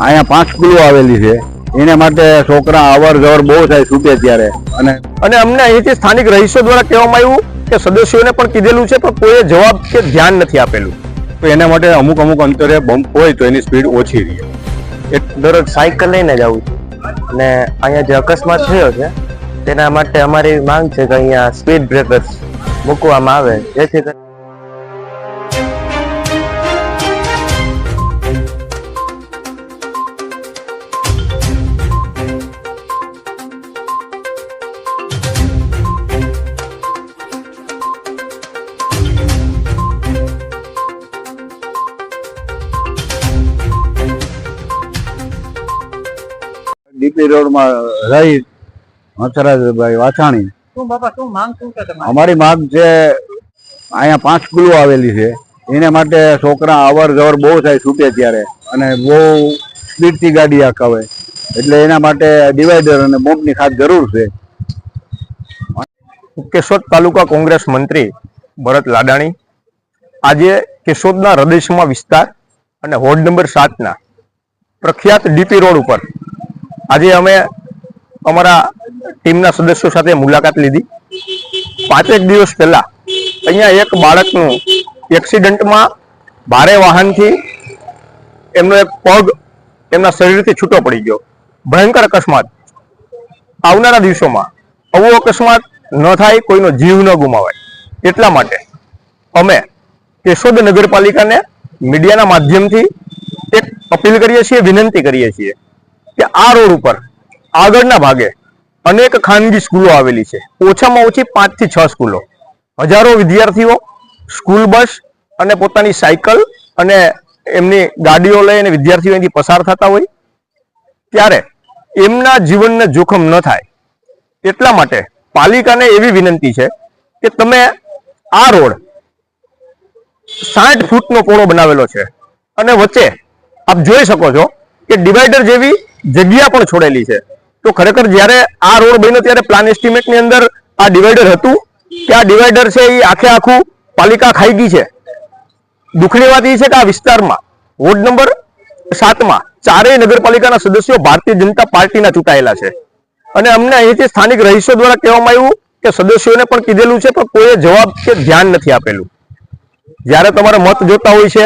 અહીંયા 5 સ્કૂલો આવેલી છે, એને માટે છોકરા અવર જવર બહુ થાય છૂટે ત્યારે. અને અમને અહીંથી સ્થાનિક રહીશો દ્વારા કહેવામાં આવ્યું કે સદસ્યોને પણ કીધેલું છે, પણ કોઈએ જવાબ કે ધ્યાન નથી આપેલું. તો એના માટે અમુક અંતરે બમ્પ હોય તો એની સ્પીડ ઓછી રહે. દરરોજ સાયકલ લઈને જવું છું ને અહીંયા જે અકસ્માત થયો છે તેના માટે અમારી માંગ છે કે અહીંયા સ્પીડ બ્રેકર્સ મૂકવામાં આવે, જેથી ડીપી રોડમાં રહી હંસરાજભાઈ વાછાણી. અમારી માંગ છે, અહીંયા 5 સ્કૂલો આવેલી છે, એને માટે છોકરા અવર જવર બહુ થાય છૂટે ત્યારે, અને બહુ સ્પીડથી ગાડી હાંકાવે, એટલે એના માટે ડિવાઈડર અને બમ્પની ખાસ જરૂર છે. કેશોદ તાલુકા કોંગ્રેસ મંત્રી ભરત લાડાણી આજે કેશોદના હૃદયસીમા વિસ્તાર અને વોર્ડ નંબર 7 ના પ્રખ્યાત ડીપી રોડ ઉપર આજે અમે અમારા ટીમના સદસ્યો સાથે મુલાકાત લીધી. 5 દિવસ પહેલા અહીંયા એક બાળકનું એક્સિડન્ટમાં ભારે વાહનથી એમનો એક પગ એમના શરીરથી છૂટો પડી ગયો. ભયંકર અકસ્માત. આવનારા દિવસોમાં આવો અકસ્માત ન થાય, કોઈનો જીવ ન ગુમાવાય, એટલા માટે અમે કેશોદ નગરપાલિકાને મીડિયાના માધ્યમથી એક અપીલ કરીએ છીએ, વિનંતી કરીએ છીએ કે આ રોડ ઉપર આગળના ભાગે અનેક ખાનગી સ્કૂલો આવેલી છે, ઓછામાં ઓછી 5 થી 6 સ્કૂલો. હજારો વિદ્યાર્થીઓ સ્કૂલ બસ અને પોતાની સાયકલ અને એમની ગાડીઓ લઈને વિદ્યાર્થીઓ અહીંથી પસાર થતા હોય, ત્યારે એમના જીવનને જોખમ ન થાય એટલા માટે પાલિકાને એવી વિનંતી છે કે તમે આ રોડ 60 ફૂટનો પહોળો બનાવેલો છે અને વચ્ચે આપ જોઈ શકો છો કે ડિવાઈડર જેવી જગ્યા પણ છોડેલી છે. તો ખરેખર જ્યારે આ રોડ બન્યો ત્યારે પ્લાન એસ્ટિમેટની અંદર આ ડિવાઈડર હતું કે આ ડિવાઈડર છે એ આખું પાલિકા ખાઈ ગઈ છે. દુઃખની વાત એ છે કે આ વિસ્તારમાં વોર્ડ નંબર 7માં 4 નગરપાલિકાના સદસ્યો ભારતીય જનતા પાર્ટીના ચૂંટાયેલા છે, અને અમને અહીંથી સ્થાનિક રહીશો દ્વારા કહેવામાં આવ્યું કે સદસ્યોને પણ કીધેલું છે, પણ કોઈએ જવાબ કે ધ્યાન નથી આપેલું. જ્યારે તમારે મત જોતા હોય છે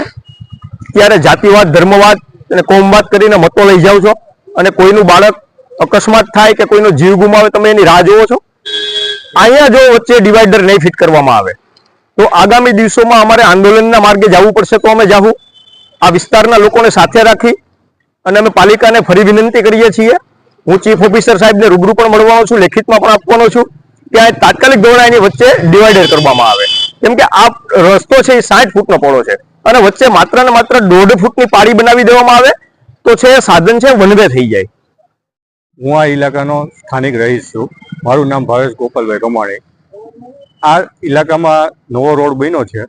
ત્યારે જાતિવાદ, ધર્મવાદ અને કોમવાદ કરીને મતો લઈ જાઓ છો, અને કોઈનું બાળક અકસ્માત થાય કે કોઈનો જીવ ગુમાવે તમે એની રાહ જોવો છો. અહીંયા જો વચ્ચે ડિવાઈડર નહીં ફિટ કરવામાં આવે તો આગામી દિવસોમાં અમારે આંદોલનના માર્ગે જવું પડશે. તો અમે જાવું. આ વિસ્તારના લોકોને સાથે રાખી અને અમે પાલિકાને ફરી વિનંતી કરીએ છીએ. હું ચીફ ઓફિસર સાહેબને રૂબરૂ પણ મળવાનો છું, લેખિતમાં પણ આપવાનો છું કે આ તાત્કાલિક ધોરણે એની વચ્ચે ડિવાઈડર કરવામાં આવે, કેમ કે આ રસ્તો છે એ 60 ફૂટનો પહોળો છે અને વચ્ચે માત્ર ને માત્ર 1.5 ફૂટની પાળી બનાવી દેવામાં આવે તો છે સાધન છે વન વે થઈ જાય. હું આ ઇલાકાનો સ્થાનિક રહીશ છું. મારું નામ ભાવેશ ગોપાલભાઈ કમાણી. આ ઇલાકામાં નવો રોડ બન્યો છે,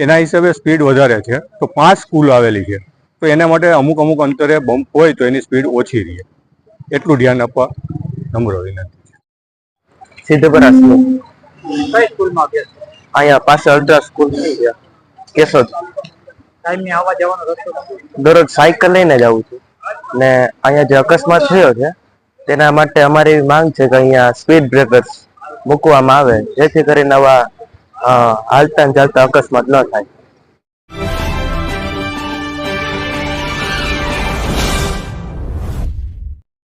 એના હિસાબે સ્પીડ વધારે છે, તો 5 સ્કૂલ આવેલી છે, તો એના માટે અમુક અંતરે બમ્પ હોય તો એની સ્પીડ ઓછી રહે, એટલું ધ્યાન આપવા નમ્ર વિનંતી છે. સિદ્ધપરા સ્કૂલ અહીંયા પાસે અડધા સ્કૂલ કેશોદ. દરરોજ સાયકલ લઈને જવું છું ને અહીંયા જે અકસ્માત થયો છે તેના માટે અમારી માંગ છે કે અહીંયા સ્પીડ બ્રેકર્સ મૂકવામાં આવે, જેથી કરીને આવા હાલતા ચાલતા અકસ્માત ન થાય.